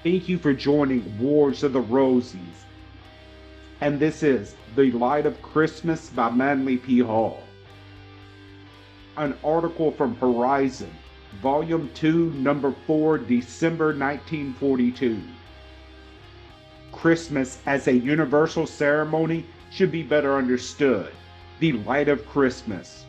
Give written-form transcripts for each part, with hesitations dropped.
Thank you for joining Wars of the Rosies. And this is The Light of Christmas by Manly P. Hall. An article from Horizon, Volume 2, Number 4, December 1942. Christmas as a universal ceremony should be better understood. The Light of Christmas.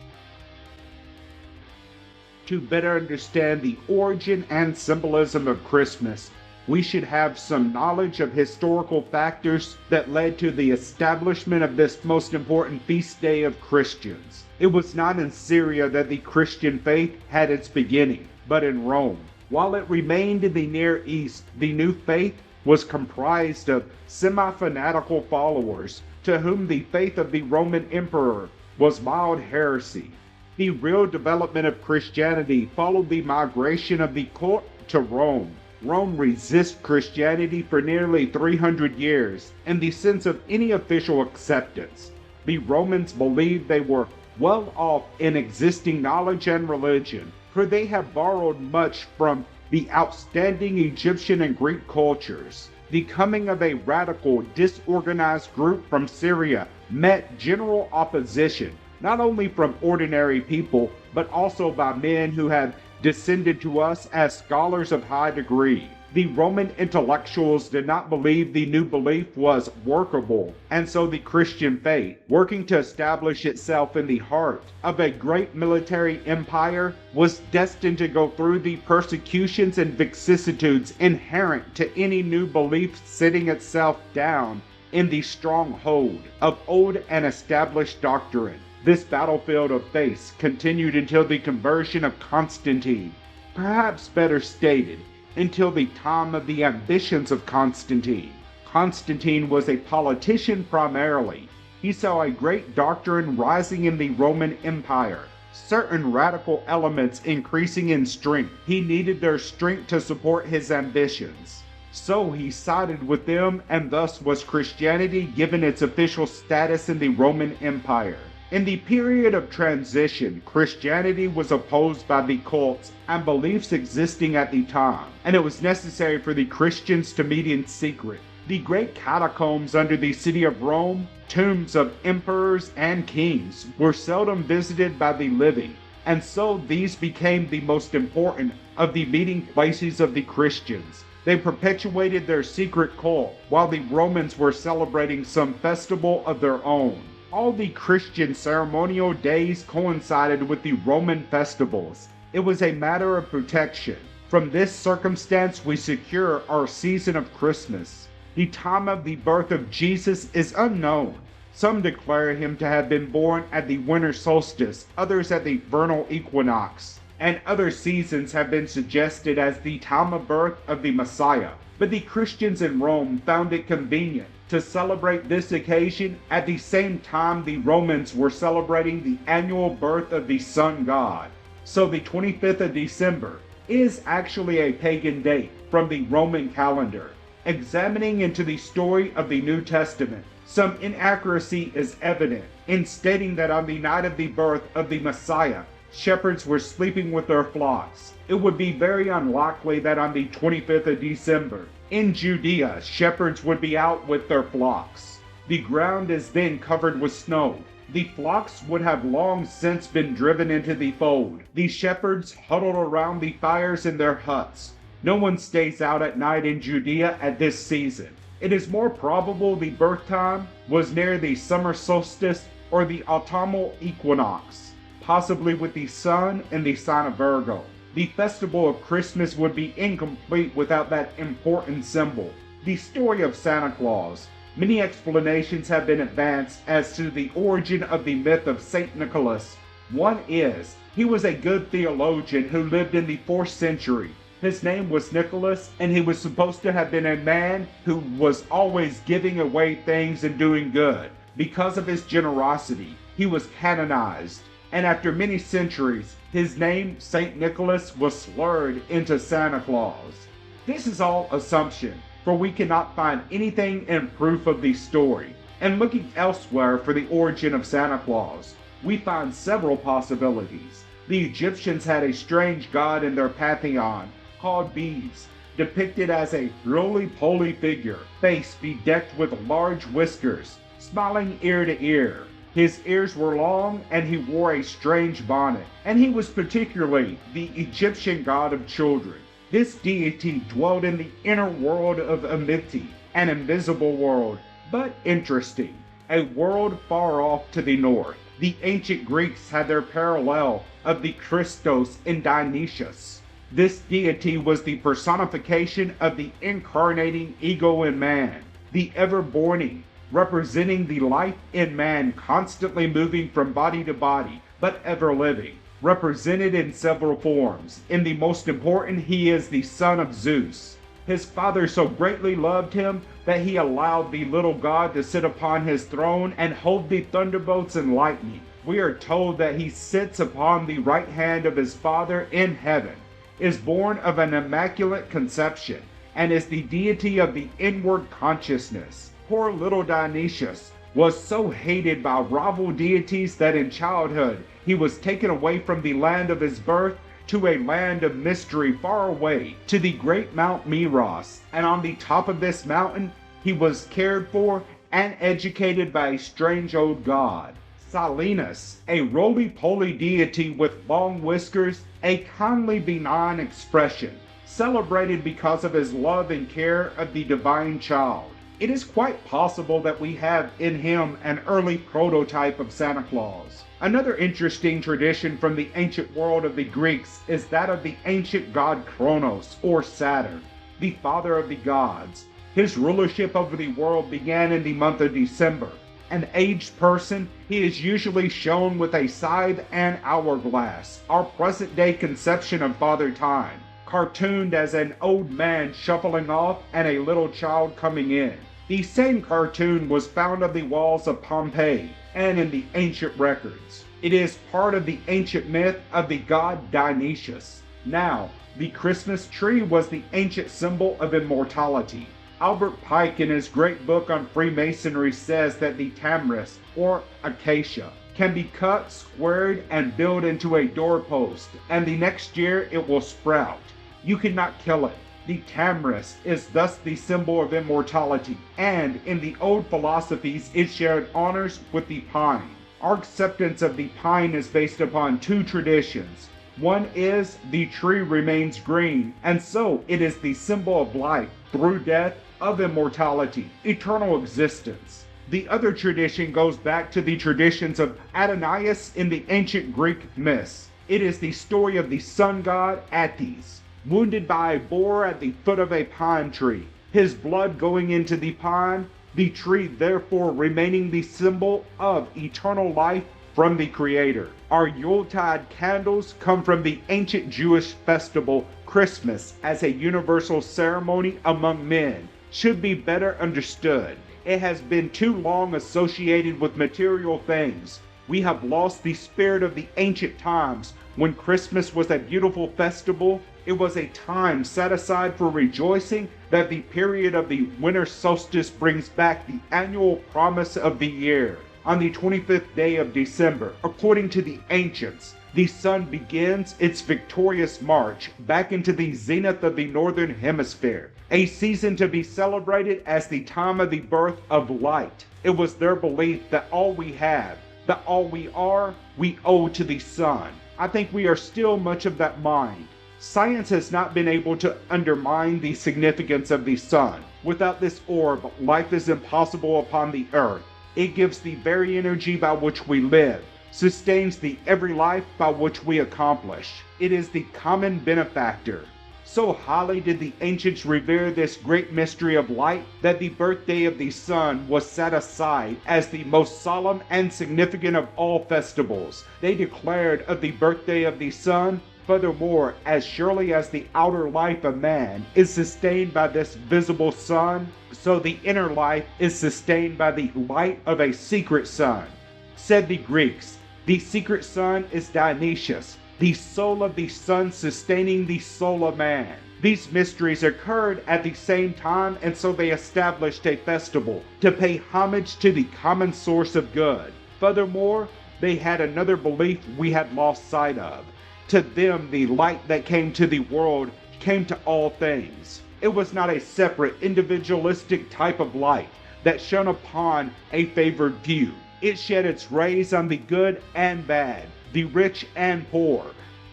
To better understand the origin and symbolism of Christmas, we should have some knowledge of historical factors that led to the establishment of this most important feast day of Christians. It was not in Syria that the Christian faith had its beginning, but in Rome. While it remained in the Near East, the new faith was comprised of semi-fanatical followers to whom the faith of the Roman emperor was mild heresy. The real development of Christianity followed the migration of the court to Rome. Rome resisted Christianity for nearly 300 years in the sense of any official acceptance. The Romans believed they were well off in existing knowledge and religion, for they have borrowed much from the outstanding Egyptian and Greek cultures. The coming of a radical, disorganized group from Syria met general opposition, not only from ordinary people, but also by men who had descended to us as scholars of high degree. The Roman intellectuals did not believe the new belief was workable, and so the Christian faith, working to establish itself in the heart of a great military empire, was destined to go through the persecutions and vicissitudes inherent to any new belief sitting itself down in the stronghold of old and established doctrine. This battlefield of faith continued until the conversion of Constantine, perhaps better stated, until the time of the ambitions of Constantine. Constantine was a politician primarily. He saw a great doctrine rising in the Roman Empire, certain radical elements increasing in strength. He needed their strength to support his ambitions. So he sided with them, and thus was Christianity given its official status in the Roman Empire. In the period of transition, Christianity was opposed by the cults and beliefs existing at the time, and it was necessary for the Christians to meet in secret. The great catacombs under the city of Rome, tombs of emperors and kings, were seldom visited by the living, and so these became the most important of the meeting places of the Christians. They perpetuated their secret cult while the Romans were celebrating some festival of their own. All the Christian ceremonial days coincided with the Roman festivals. It was a matter of protection. From this circumstance we secure our season of Christmas. The time of the birth of Jesus is unknown. Some declare him to have been born at the winter solstice, others at the vernal equinox, and other seasons have been suggested as the time of birth of the Messiah. But the Christians in Rome found it convenient to celebrate this occasion at the same time the Romans were celebrating the annual birth of the sun god. So the 25th of December is actually a pagan date from the Roman calendar. Examining into the story of the New Testament, some inaccuracy is evident in stating that on the night of the birth of the Messiah, shepherds were sleeping with their flocks. It would be very unlikely that on the 25th of December, in Judea, shepherds would be out with their flocks. The ground is then covered with snow. The flocks would have long since been driven into the fold. The shepherds huddled around the fires in their huts. No one stays out at night in Judea at this season. It is more probable the birth time was near the summer solstice or the autumnal equinox, possibly with the sun in the sign of Virgo. The festival of Christmas would be incomplete without that important symbol. The story of Santa Claus. Many explanations have been advanced as to the origin of the myth of Saint Nicholas. One is, he was a good theologian who lived in the 4th century. His name was Nicholas, and he was supposed to have been a man who was always giving away things and doing good. Because of his generosity, he was canonized, and after many centuries, his name, Saint Nicholas, was slurred into Santa Claus. This is all assumption, for we cannot find anything in proof of the story. And looking elsewhere for the origin of Santa Claus, we find several possibilities. The Egyptians had a strange god in their pantheon called Bes. depicted as a roly-poly figure, face bedecked with large whiskers, smiling ear to ear. His ears were long, and he wore a strange bonnet, and he was particularly the Egyptian god of children. This deity dwelt in the inner world of Amenti, an invisible world, but interesting, a world far off to the north. The ancient Greeks had their parallel of the Christos in Dionysius. This deity was the personification of the incarnating ego in man, the ever-borning, representing the life in man constantly moving from body to body, but ever living, represented in several forms. In the most important, he is the son of Zeus. His father so greatly loved him that he allowed the little god to sit upon his throne and hold the thunderbolts and lightning. We are told that he sits upon the right hand of his father in heaven, is born of an immaculate conception, and is the deity of the inward consciousness. Poor little Dionysius was so hated by rival deities that in childhood he was taken away from the land of his birth to a land of mystery far away, to the great Mount Meros, and on the top of this mountain he was cared for and educated by a strange old god, Silenus, a roly-poly deity with long whiskers, a kindly benign expression, celebrated because of his love and care of the divine child. It is quite possible that we have in him an early prototype of Santa Claus. Another interesting tradition from the ancient world of the Greeks is that of the ancient god Kronos, or Saturn, the father of the gods. His rulership over the world began in the month of December. An aged person, he is usually shown with a scythe and hourglass, our present-day conception of Father Time, cartooned as an old man shuffling off and a little child coming in. The same cartoon was found on the walls of Pompeii and in the ancient records. It is part of the ancient myth of the god Dionysius. Now, the Christmas tree was the ancient symbol of immortality. Albert Pike in his great book on Freemasonry says that the tamarisk, or acacia, can be cut, squared, and built into a doorpost, and the next year it will sprout. You cannot kill it. The tamarisk is thus the symbol of immortality, and in the old philosophies it shared honors with the pine. Our acceptance of the pine is based upon two traditions. One is the tree remains green, and so it is the symbol of life through death, of immortality, eternal existence. The other tradition goes back to the traditions of Adonais in the ancient Greek myths. It is the story of the sun god Attis, wounded by a boar at the foot of a pine tree, his blood going into the pine, the tree therefore remaining the symbol of eternal life from the Creator. Our Yuletide candles come from the ancient Jewish festival Christmas as a universal ceremony among men, should be better understood. It has been too long associated with material things. We have lost the spirit of the ancient times when Christmas was a beautiful festival. It was a time set aside for rejoicing that the period of the winter solstice brings back the annual promise of the year. On the 25th day of December, according to the ancients, the sun begins its victorious march back into the zenith of the northern hemisphere, a season to be celebrated as the time of the birth of light. It was their belief that all we have, that all we are, we owe to the sun. I think we are still much of that mind. Science has not been able to undermine the significance of the sun. Without this orb, life is impossible upon the earth. It gives the very energy by which we live, sustains the every life by which we accomplish. It is the common benefactor. So highly did the ancients revere this great mystery of light that the birthday of the sun was set aside as the most solemn and significant of all festivals. They declared of the birthday of the sun, furthermore, as surely as the outer life of man is sustained by this visible sun, so the inner life is sustained by the light of a secret sun. Said the Greeks, the secret sun is Dionysius, the soul of the sun sustaining the soul of man. These mysteries occurred at the same time, and so they established a festival to pay homage to the common source of good. Furthermore, they had another belief we had lost sight of. To them, the light that came to the world came to all things. It was not a separate, individualistic type of light that shone upon a favored few. It shed its rays on the good and bad, the rich and poor.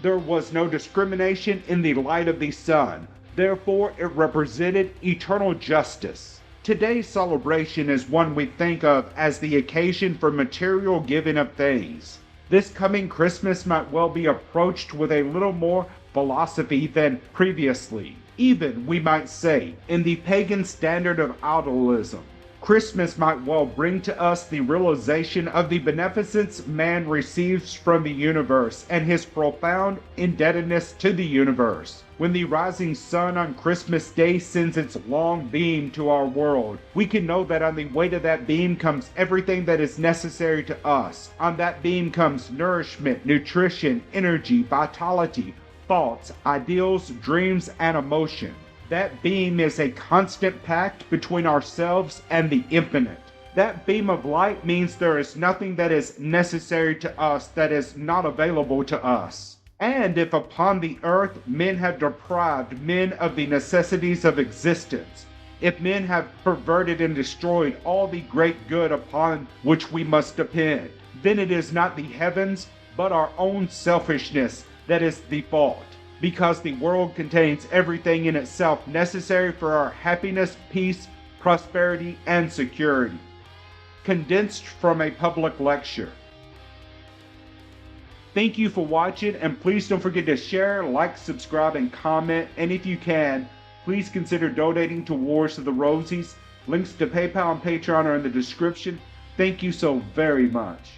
There was no discrimination in the light of the sun. Therefore, it represented eternal justice. Today's celebration is one we think of as the occasion for material giving of things. This coming Christmas might well be approached with a little more philosophy than previously. Even, we might say, in the pagan standard of altruism. Christmas might well bring to us the realization of the beneficence man receives from the universe and his profound indebtedness to the universe. When the rising sun on Christmas Day sends its long beam to our world, we can know that on the way to that beam comes everything that is necessary to us. On that beam comes nourishment, nutrition, energy, vitality, thoughts, ideals, dreams, and emotion. That beam is a constant pact between ourselves and the infinite. That beam of light means there is nothing that is necessary to us that is not available to us. And if upon the earth men have deprived men of the necessities of existence, if men have perverted and destroyed all the great good upon which we must depend, then it is not the heavens, but our own selfishness that is the fault. Because the world contains everything in itself necessary for our happiness, peace, prosperity, and security. Condensed from a public lecture. Thank you for watching, and please don't forget to share, like, subscribe, and comment. And if you can, please consider donating to Wars of the Rosies. Links to PayPal and Patreon are in the description. Thank you so very much.